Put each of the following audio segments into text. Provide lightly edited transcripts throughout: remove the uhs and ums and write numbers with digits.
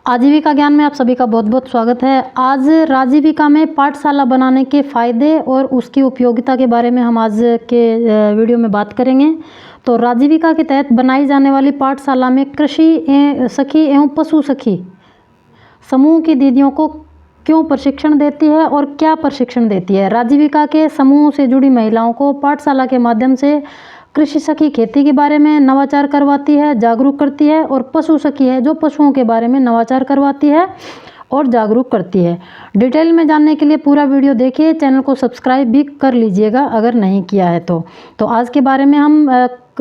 आजीविका ज्ञान में आप सभी का बहुत बहुत स्वागत है। आज राजीविका में पाठशाला बनाने के फ़ायदे और उसकी उपयोगिता के बारे में हम आज के वीडियो में बात करेंगे। तो राजीविका के तहत बनाई जाने वाली पाठशाला में कृषि सखी एवं पशु सखी समूह की दीदियों को क्यों प्रशिक्षण देती है और क्या प्रशिक्षण देती है। राजीविका के समूह से जुड़ी महिलाओं को पाठशाला के माध्यम से कृषि सखी खेती के बारे में नवाचार करवाती है, जागरूक करती है, और पशु सखी है जो पशुओं के बारे में नवाचार करवाती है और जागरूक करती है। डिटेल में जानने के लिए पूरा वीडियो देखिए, चैनल को सब्सक्राइब भी कर लीजिएगा अगर नहीं किया है तो आज के बारे में हम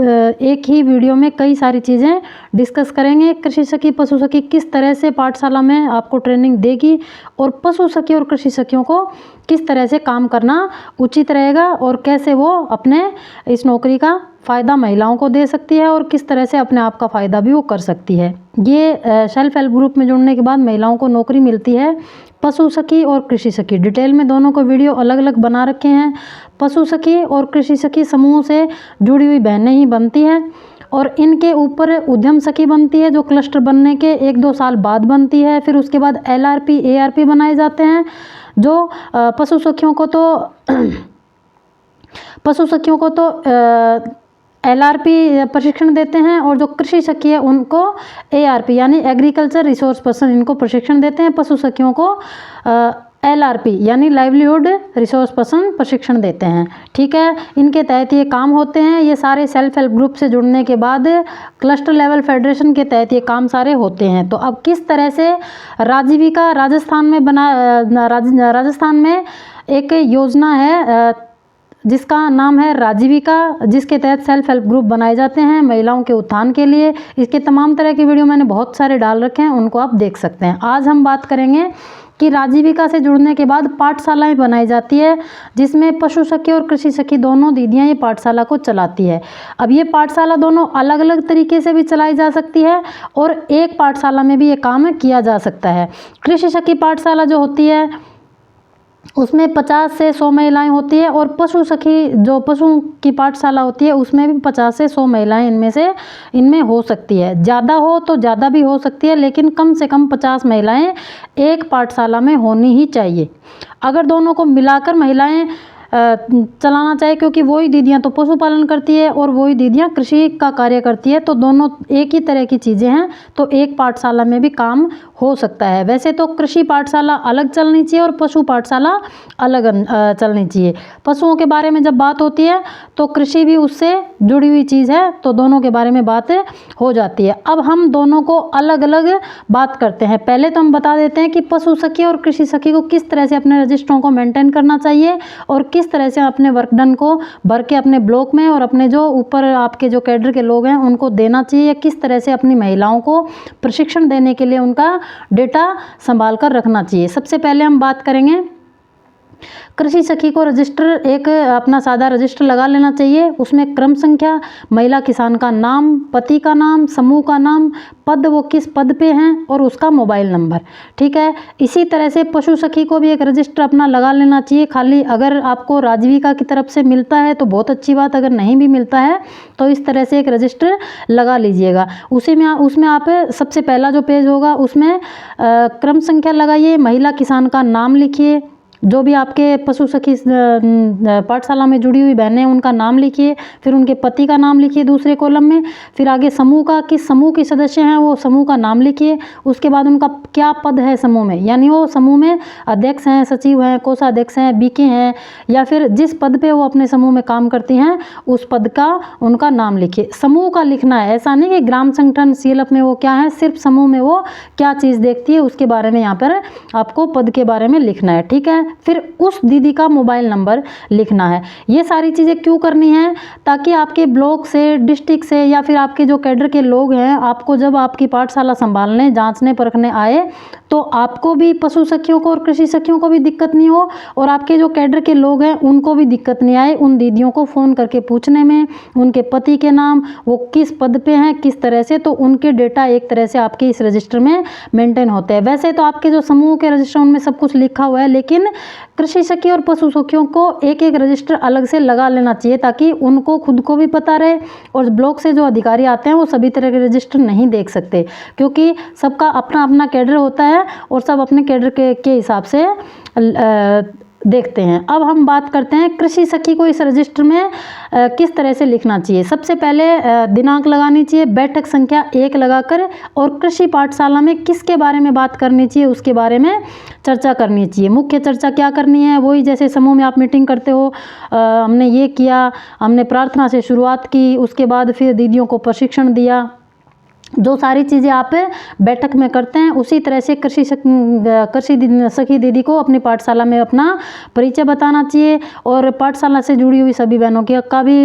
एक ही वीडियो में कई सारी चीज़ें डिस्कस करेंगे। कृषि सखी पशु सखी किस तरह से पाठशाला में आपको ट्रेनिंग देगी और पशु सखी और कृषि सखियों को किस तरह से काम करना उचित रहेगा और कैसे वो अपने इस नौकरी का फ़ायदा महिलाओं को दे सकती है और किस तरह से अपने आप का फ़ायदा भी वो कर सकती है। ये सेल्फ हेल्प ग्रुप में जुड़ने के बाद महिलाओं को नौकरी मिलती है पशु सखी और कृषि सखी। डिटेल में दोनों को वीडियो अलग अलग बना रखे हैं। पशु सखी और कृषि सखी समूह से जुड़ी हुई बहनें ही बनती हैं और इनके ऊपर उद्यम सखी बनती है जो क्लस्टर बनने के 1-2 साल बाद बनती है। फिर उसके बाद LRP ARP बनाए जाते हैं जो पशु सखियों को तो LRP प्रशिक्षण देते हैं और जो कृषि सखी है उनको ARP यानी एग्रीकल्चर रिसोर्स पर्सन इनको प्रशिक्षण देते हैं। पशु सखियों को LRP यानी लाइवलीहुड रिसोर्स पर्सन प्रशिक्षण देते हैं। ठीक है, इनके तहत ये काम होते हैं। ये सारे सेल्फ हेल्प ग्रुप से जुड़ने के बाद क्लस्टर लेवल फेडरेशन के तहत ये काम सारे होते हैं। तो अब किस तरह से राजीविका राजस्थान में एक योजना है जिसका नाम है राजीविका, जिसके तहत सेल्फ हेल्प ग्रुप बनाए जाते हैं महिलाओं के उत्थान के लिए। इसके तमाम तरह के वीडियो मैंने बहुत सारे डाल रखे हैं, उनको आप देख सकते हैं। आज हम बात करेंगे कि राजीविका से जुड़ने के बाद पाठशालाएं बनाई जाती है जिसमें पशु सखी और कृषि सखी दोनों दीदियां ये पाठशाला को चलाती है। अब ये पाठशाला दोनों अलग अलग तरीके से भी चलाई जा सकती है और एक पाठशाला में भी ये काम किया जा सकता है। कृषि सखी पाठशाला जो होती है उसमें 50 से 100 महिलाएं होती है और पशु सखी जो पशु की पाठशाला होती है उसमें भी 50 से 100 महिलाएं इनमें हो सकती है। ज़्यादा हो तो ज़्यादा भी हो सकती है, लेकिन कम से कम 50 महिलाएं एक पाठशाला में होनी ही चाहिए। अगर दोनों को मिलाकर महिलाएं चलाना चाहिए, क्योंकि वही दीदियां तो पशुपालन करती है और वही दीदियां कृषि का कार्य करती है, तो दोनों एक ही तरह की चीज़ें हैं, तो एक पाठशाला में भी काम हो सकता है। वैसे तो कृषि पाठशाला अलग चलनी चाहिए और पशु पाठशाला अलग चलनी चाहिए। पशुओं के बारे में जब बात होती है तो कृषि भी उससे जुड़ी हुई चीज़ है, तो दोनों के बारे में बात हो जाती है। अब हम दोनों को अलग अलग बात करते हैं। पहले तो हम बता देते हैं कि पशु सखी और कृषि सखी को किस तरह से अपने रजिस्टरों को मेंटेन करना चाहिए और किस तरह से अपने वर्क डन को भर के अपने ब्लॉक में और अपने जो ऊपर आपके जो कैडर के लोग हैं उनको देना चाहिए। किस तरह से अपनी महिलाओं को प्रशिक्षण देने के लिए उनका डेटा संभाल कर रखना चाहिए। सबसे पहले हम बात करेंगे कृषि सखी को रजिस्टर एक अपना सादा रजिस्टर लगा लेना चाहिए। उसमें क्रम संख्या, महिला किसान का नाम, पति का नाम, समूह का नाम, पद वो किस पद पे हैं और उसका मोबाइल नंबर। ठीक है, इसी तरह से पशु सखी को भी एक रजिस्टर अपना लगा लेना चाहिए। खाली अगर आपको राजीविका की तरफ से मिलता है तो बहुत अच्छी बात, अगर नहीं भी मिलता है तो इस तरह से एक रजिस्टर लगा लीजिएगा। उसमें आप सबसे पहला जो पेज होगा उसमें क्रम संख्या लगाइए, महिला किसान का नाम लिखिए, जो भी आपके पशु सखी पाठशाला में जुड़ी हुई बहनें उनका नाम लिखिए, फिर उनके पति का नाम लिखिए दूसरे कॉलम में, फिर आगे समूह का किस समूह के सदस्य हैं वो समूह का नाम लिखिए। उसके बाद उनका क्या पद है समूह में, यानी वो समूह में अध्यक्ष हैं, सचिव हैं, कोषाध्यक्ष हैं, बीके हैं, या फिर जिस पद पे वो अपने समूह में काम करती हैं उस पद का उनका नाम लिखिए। समूह का लिखना है, ऐसा नहीं कि ग्राम संगठन CLF में वो क्या है, सिर्फ समूह में वो क्या चीज़ देखती है उसके बारे में यहाँ पर आपको पद के बारे में लिखना है। ठीक है, फिर उस दीदी का मोबाइल नंबर लिखना है। ये सारी चीज़ें क्यों करनी है, ताकि आपके ब्लॉक से, डिस्ट्रिक्ट से या फिर आपके जो कैडर के लोग हैं आपको जब आपकी पाठशाला संभालने, जांचने, परखने आए तो आपको भी, पशु सखियों को और कृषि सखियों को भी दिक्कत नहीं हो, और आपके जो कैडर के लोग हैं उनको भी दिक्कत नहीं आए उन दीदियों को फ़ोन करके पूछने में, उनके पति के नाम, वो किस पद पे हैं, किस तरह से, तो उनके डेटा एक तरह से आपके इस रजिस्टर में मेंटेन होते हैं। वैसे तो आपके जो समूह के रजिस्टर उनमें सब कुछ लिखा हुआ है, लेकिन कृषि सखी और पशु सखियों को एक एक रजिस्टर अलग से लगा लेना चाहिए, ताकि उनको खुद को भी पता रहे, और ब्लॉक से जो अधिकारी आते हैं वो सभी तरह के रजिस्टर नहीं देख सकते, क्योंकि सबका अपना अपना कैडर होता है और सब अपने कैडर के हिसाब से देखते हैं। अब हम बात करते हैं कृषि सखी को इस रजिस्टर में किस तरह से लिखना चाहिए। सबसे पहले दिनांक लगानी चाहिए, बैठक संख्या 1 लगाकर, और कृषि पाठशाला में किसके बारे में बात करनी चाहिए उसके बारे में चर्चा करनी चाहिए। मुख्य चर्चा क्या करनी है, वही जैसे समूह में आप मीटिंग करते हो, हमने ये किया, हमने प्रार्थना से शुरुआत की, उसके बाद फिर दीदियों को प्रशिक्षण दिया, जो सारी चीज़ें आप बैठक में करते हैं उसी तरह से कृषि सखी दीदी को अपनी पाठशाला में अपना परिचय बताना चाहिए, और पाठशाला से जुड़ी हुई सभी बहनों का भी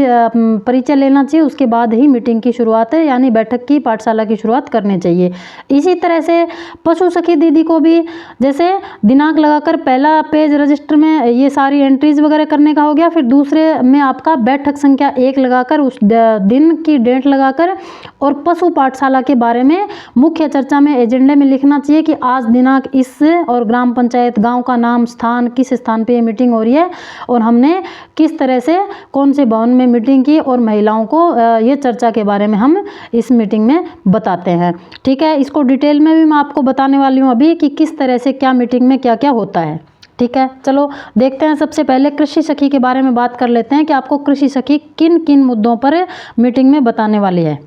परिचय लेना चाहिए। उसके बाद ही मीटिंग की शुरुआत है, यानी बैठक की, पाठशाला की शुरुआत करनी चाहिए। इसी तरह से पशु सखी दीदी को भी जैसे दिनांक लगाकर पहला पेज रजिस्टर में ये सारी एंट्रीज वगैरह करने का हो गया, फिर दूसरे में आपका बैठक संख्या 1 लगाकर उस दिन की डेट लगाकर, और पशु पाठशाला के बारे में मुख्य चर्चा में एजेंडे में लिखना चाहिए कि आज दिनांक इस, और ग्राम पंचायत, गांव का नाम, स्थान, किस स्थान पे ये मीटिंग हो रही है, और हमने किस तरह से कौन से भवन में मीटिंग की, और महिलाओं को ये चर्चा के बारे में हम इस मीटिंग में बताते हैं। ठीक है, इसको डिटेल में भी मैं आपको बताने वाली हूँ अभी कि किस तरह से क्या मीटिंग में क्या क्या होता है। ठीक है, चलो देखते हैं। सबसे पहले कृषि सखी के बारे में बात कर लेते हैं कि आपको कृषि सखी किन किन मुद्दों पर मीटिंग में बताने वाली है।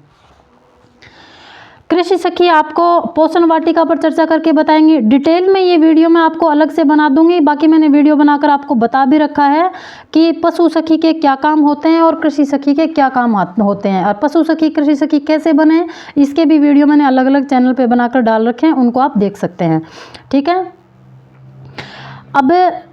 कृषि सखी आपको पोषण वाटिका पर चर्चा करके बताएंगी। डिटेल में ये वीडियो मैं आपको अलग से बना दूंगी, बाकी मैंने वीडियो बनाकर आपको बता भी रखा है कि पशु सखी के क्या काम होते हैं और कृषि सखी के क्या काम होते हैं, और पशु सखी कृषि सखी कैसे बने, इसके भी वीडियो मैंने अलग अलग चैनल पर बनाकर डाल रखे हैं, उनको आप देख सकते हैं। ठीक है, अब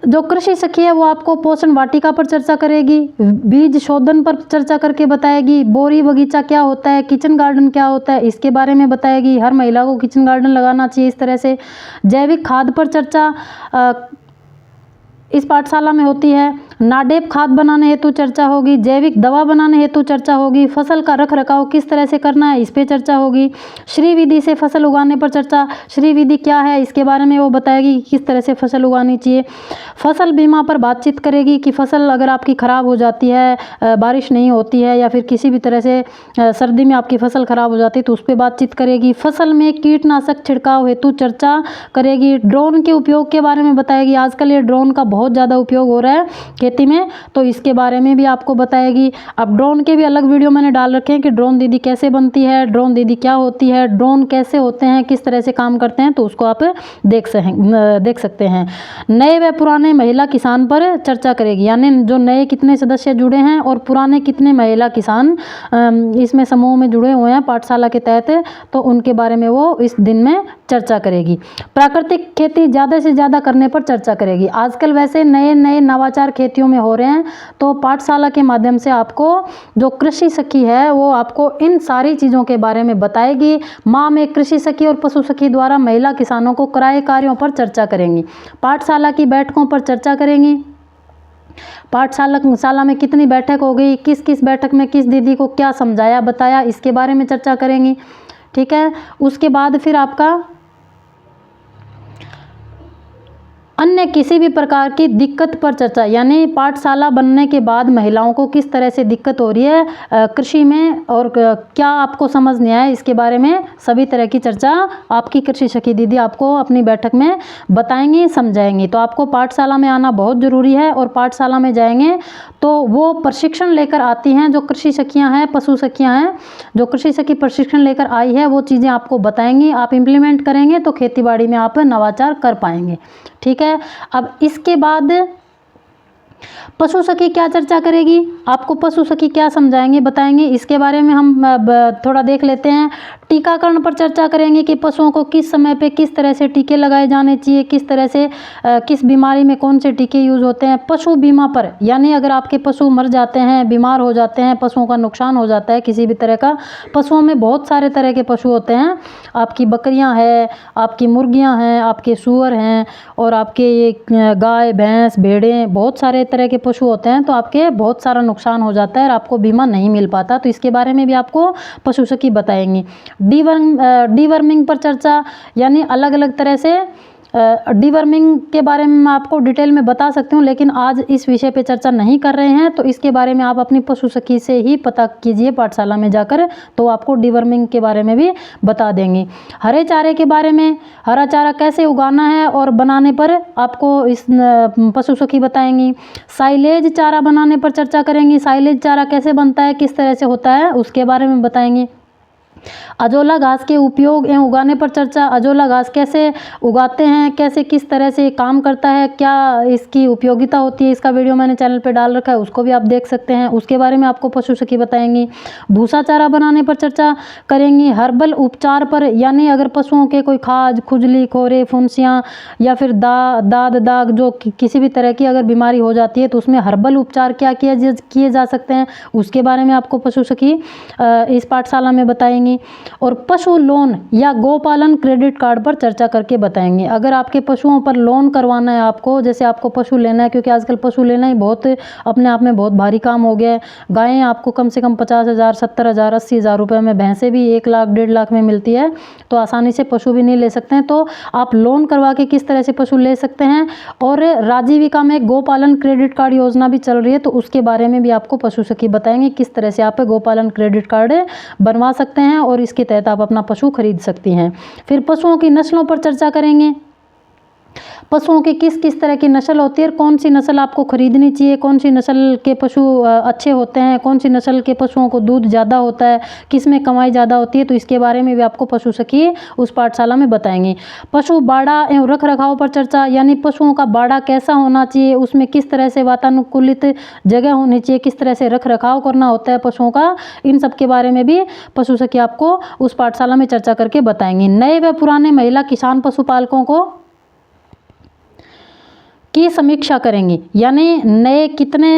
जो कृषि सखी है वो आपको पोषण वाटिका पर चर्चा करेगी, बीज शोधन पर चर्चा करके बताएगी, बोरी बगीचा क्या होता है, किचन गार्डन क्या होता है, इसके बारे में बताएगी। हर महिला को किचन गार्डन लगाना चाहिए इस तरह से। जैविक खाद पर चर्चा इस पाठशाला में होती है। नाडेप खाद बनाने हेतु चर्चा होगी, जैविक दवा बनाने हेतु चर्चा होगी, फसल का रख रखाव किस तरह से करना है इस पे चर्चा होगी। श्री विधि से फसल उगाने पर चर्चा, श्री विधि क्या है इसके बारे में वो बताएगी कि किस तरह से फसल उगानी चाहिए। फसल बीमा पर बातचीत करेगी कि फसल अगर आपकी ख़राब हो जाती है, बारिश नहीं होती है, या फिर किसी भी तरह से सर्दी में आपकी फसल ख़राब हो जाती है तो उस पर बातचीत करेगी। फसल में कीटनाशक छिड़काव हेतु चर्चा करेगी। ड्रोन के उपयोग के बारे में बताएगी, आजकल ये ड्रोन का बहुत ज़्यादा उपयोग हो रहा है खेती में, तो इसके बारे में भी आपको बताएगी। अब ड्रोन के भी अलग वीडियो मैंने डाल रखे हैं कि ड्रोन दीदी कैसे बनती है, ड्रोन दीदी क्या होती है, ड्रोन कैसे होते हैं, किस तरह से काम करते हैं, तो उसको आप देख सकते हैं। नए व पुराने महिला किसान पर चर्चा करेगी, यानी जो नए कितने सदस्य जुड़े हैं और पुराने कितने महिला किसान इसमें समूह में जुड़े हुए हैं पाठशाला के तहत, तो उनके बारे में वो इस दिन में चर्चा करेगी। प्राकृतिक खेती ज़्यादा से ज़्यादा करने पर चर्चा करेगी। आजकल वैसे नए नए नवाचार खेतियों में हो रहे हैं, तो पाठशाला के माध्यम से आपको जो कृषि सखी है वो आपको इन सारी चीज़ों के बारे में बताएगी। माह में कृषि सखी और पशु सखी द्वारा महिला किसानों को कराए कार्यों पर चर्चा करेंगी। पाठशाला की बैठकों पर चर्चा करेंगी। पाठशाला में कितनी बैठक हो गई, किस किस बैठक में किस दीदी को क्या समझाया बताया, इसके बारे में चर्चा करेंगी। ठीक है, उसके बाद फिर आपका अन्य किसी भी प्रकार की दिक्कत पर चर्चा, यानी पाठशाला बनने के बाद महिलाओं को किस तरह से दिक्कत हो रही है कृषि में, और क्या आपको समझ नहीं आया, इसके बारे में सभी तरह की चर्चा आपकी कृषि सखी दीदी आपको अपनी बैठक में बताएंगी, समझाएंगी। तो आपको पाठशाला में आना बहुत ज़रूरी है, और पाठशाला में जाएंगे तो वो प्रशिक्षण लेकर आती हैं, जो कृषि सखियाँ हैं, पशु सखियाँ हैं, जो कृषि सखी प्रशिक्षण लेकर आई है वो चीज़ें आपको बताएंगी। आप इम्प्लीमेंट करेंगे तो खेतीबाड़ी में आप नवाचार कर पाएंगे। ठीक है, अब इसके बाद पशु सखी क्या चर्चा करेगी, आपको पशु सखी क्या समझाएंगे बताएंगे, इसके बारे में हम थोड़ा देख लेते हैं। टीकाकरण पर चर्चा करेंगे कि पशुओं को किस समय पे किस तरह से टीके लगाए जाने चाहिए, किस तरह से किस बीमारी में कौन से टीके यूज़ होते हैं। पशु बीमा पर, यानी अगर आपके पशु मर जाते हैं, बीमार हो जाते हैं, पशुओं का नुकसान हो जाता है किसी भी तरह का, पशुओं में बहुत सारे तरह के पशु होते हैं, आपकी बकरियां हैं, आपकी मुर्गियां हैं, आपके सूअर हैं, और आपके ये गाय भैंस भेड़ें, बहुत सारे तरह के पशु होते हैं। तो आपके बहुत सारा नुकसान हो जाता है और आपको बीमा नहीं मिल पाता। तो इसके बारे में भी आपको पशु सखी बताएंगी। डीवर्मिंग पर चर्चा, यानी अलग अलग तरह से डीवर्मिंग के बारे में मैं आपको डिटेल में बता सकती हूँ, लेकिन आज इस विषय पे चर्चा नहीं कर रहे हैं। तो इसके बारे में आप अपनी पशु सखी से ही पता कीजिए पाठशाला में जाकर, तो आपको डीवर्मिंग के बारे में भी बता देंगे। हरे चारे के बारे में, हरा चारा कैसे उगाना है और बनाने पर आपको इस पशु सखी बताएंगी। साइलेज चारा बनाने पर चर्चा करेंगी, साइलेज चारा कैसे बनता है, किस तरह से होता है, उसके बारे में बताएंगे। अजोला घास के उपयोग एवं उगाने पर चर्चा, अजोला घास कैसे उगाते हैं, कैसे किस तरह से काम करता है, क्या इसकी उपयोगिता होती है, इसका वीडियो मैंने चैनल पे डाल रखा है, उसको भी आप देख सकते हैं, उसके बारे में आपको पशु सखी बताएंगी। भूसा चारा बनाने पर चर्चा करेंगी। हर्बल उपचार पर, यानी अगर पशुओं के कोई खाज, खुजली, खोरे, फुंसियाँ या फिर दाग जो किसी भी तरह की अगर बीमारी हो जाती है तो उसमें हर्बल उपचार क्या किए जा सकते हैं, उसके बारे में आपको पशु सखी इस पाठशाला में बताएंगी। और पशु लोन या गोपालन क्रेडिट कार्ड पर चर्चा करके बताएंगे। अगर आपके पशुओं पर लोन करवाना है आपको, जैसे आपको पशु लेना है, क्योंकि आजकल पशु लेना ही बहुत अपने आप में बहुत भारी काम हो गया है। गायें आपको कम से कम 50,000, 70,000, 80,000 रुपये में, भैंसें भी 1 लाख 1.5 लाख में मिलती है। तो आसानी से पशु भी नहीं ले सकते हैं। तो आप लोन करवा के किस तरह से पशु ले सकते हैं। और राजीविका में गोपालन क्रेडिट कार्ड योजना भी चल रही है, तो उसके बारे में भी आपको पशु सखी बताएंगे किस तरह से आप गोपालन क्रेडिट कार्ड बनवा सकते हैं और इसके तहत आप अपना पशु खरीद सकती हैं। फिर पशुओं की नस्लों पर चर्चा करेंगे। पशुओं की किस किस तरह की नस्ल होती है और कौन सी नस्ल आपको खरीदनी चाहिए, कौन सी नस्ल के पशु अच्छे होते हैं, कौन सी नस्ल के पशुओं को दूध ज़्यादा होता है, किस में कमाई ज़्यादा होती है। तो इसके बारे में भी आपको पशु सखी उस पाठशाला में बताएंगे। पशु बाड़ा एवं रख रखाव पर चर्चा, यानी पशुओं का बाड़ा कैसा होना चाहिए, उसमें किस तरह से वातानुकूलित जगह होनी चाहिए, किस तरह से रख रखाव करना होता है पशुओं का, इन सब के बारे में भी पशु सखी आपको उस पाठशाला में चर्चा करके बताएंगे। नए व पुराने महिला किसान पशुपालकों को की समीक्षा करेंगी, यानी नए कितने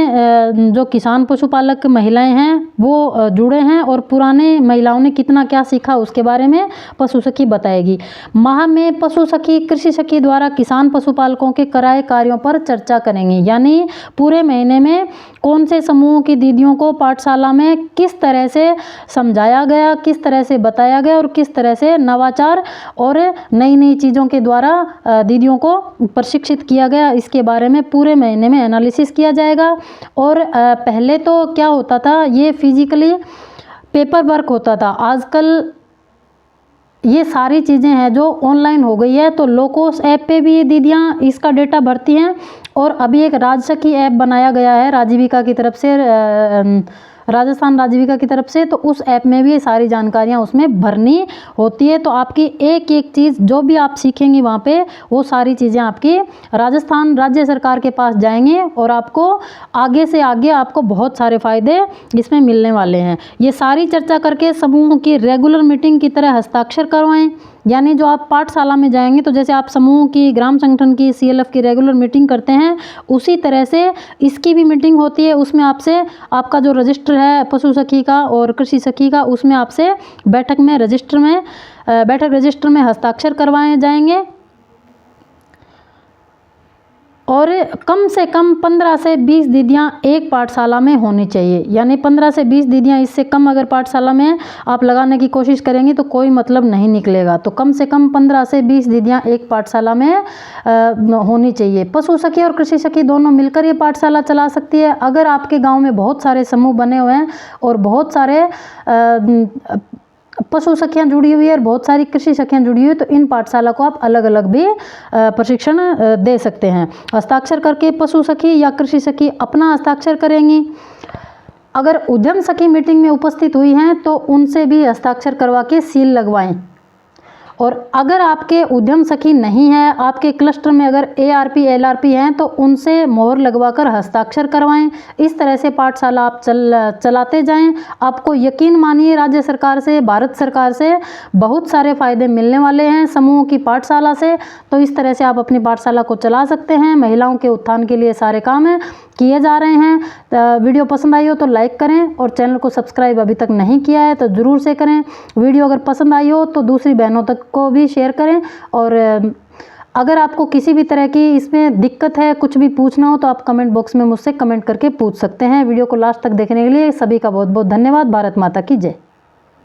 जो किसान पशुपालक महिलाएं हैं वो जुड़े हैं और पुराने महिलाओं ने कितना क्या सीखा, उसके बारे में पशु सखी बताएगी। माह में पशु सखी कृषि सखी द्वारा किसान पशुपालकों के कराए कार्यों पर चर्चा करेंगी, यानी पूरे महीने में कौन से समूहों की दीदियों को पाठशाला में किस तरह से समझाया गया, किस तरह से बताया गया और किस तरह से नवाचार और नई नई चीज़ों के द्वारा दीदियों को प्रशिक्षित किया गया, इसके बारे में पूरे महीने में एनालिसिस किया जाएगा। और पहले तो क्या होता था, ये फिजिकली पेपर वर्क होता था, आजकल ये सारी चीज़ें हैं जो ऑनलाइन हो गई है। तो लोकोस ऐप पे भी ये दीदियाँ इसका डेटा भरती हैं और अभी एक राजसखी ऐप बनाया गया है राजीविका की तरफ से, राजस्थान राजीविका की तरफ से। तो उस ऐप में भी ये सारी जानकारियाँ उसमें भरनी होती है। तो आपकी एक एक चीज़ जो भी आप सीखेंगी वहाँ पे, वो सारी चीज़ें आपकी राजस्थान राज्य सरकार के पास जाएंगे और आपको आगे से आगे आपको बहुत सारे फ़ायदे इसमें मिलने वाले हैं। ये सारी चर्चा करके समूह की रेगुलर मीटिंग की तरह हस्ताक्षर करवाएं, यानी जो आप पाठशाला में जाएंगे तो जैसे आप समूह की, ग्राम संगठन की, CLF की रेगुलर मीटिंग करते हैं, उसी तरह से इसकी भी मीटिंग होती है। उसमें आपसे आपका जो रजिस्टर है पशु सखी का और कृषि सखी का, उसमें आपसे बैठक रजिस्टर में हस्ताक्षर करवाए जाएंगे। और कम से कम 15 से 20 दीदियाँ एक पाठशाला में होनी चाहिए, यानी 15 से 20 दीदियाँ, इससे कम अगर पाठशाला में आप लगाने की कोशिश करेंगी तो कोई मतलब नहीं निकलेगा। तो कम से कम 15 से 20 दीदियाँ एक पाठशाला में होनी चाहिए। पशु सखी और कृषि सखी दोनों मिलकर ये पाठशाला चला सकती है। अगर आपके गाँव में बहुत सारे समूह बने हुए हैं और बहुत सारे पशु सखियाँ जुड़ी हुई है और बहुत सारी कृषि सखियाँ जुड़ी हुई है, तो इन पाठशाला को आप अलग अलग भी प्रशिक्षण दे सकते हैं। हस्ताक्षर करके पशु सखी या कृषि सखी अपना हस्ताक्षर करेंगी। अगर उद्यम सखी मीटिंग में उपस्थित हुई हैं तो उनसे भी हस्ताक्षर करवा के सील लगवाएं। और अगर आपके उद्यम सखी नहीं है, आपके क्लस्टर में अगर ARP LRP हैं तो उनसे मोहर लगवाकर हस्ताक्षर करवाएं। इस तरह से पाठशाला आप चलाते जाएं। आपको यकीन मानिए राज्य सरकार से, भारत सरकार से बहुत सारे फायदे मिलने वाले हैं समूह की पाठशाला से। तो इस तरह से आप अपनी पाठशाला को चला सकते हैं। महिलाओं के उत्थान के लिए सारे काम हैं किए जा रहे हैं। वीडियो पसंद आई हो तो लाइक करें और चैनल को सब्सक्राइब अभी तक नहीं किया है तो ज़रूर से करें। वीडियो अगर पसंद आई हो तो दूसरी बहनों तक को भी शेयर करें। और अगर आपको किसी भी तरह की इसमें दिक्कत है, कुछ भी पूछना हो तो आप कमेंट बॉक्स में मुझसे कमेंट करके पूछ सकते हैं। वीडियो को लास्ट तक देखने के लिए सभी का बहुत बहुत धन्यवाद। भारत माता की जय।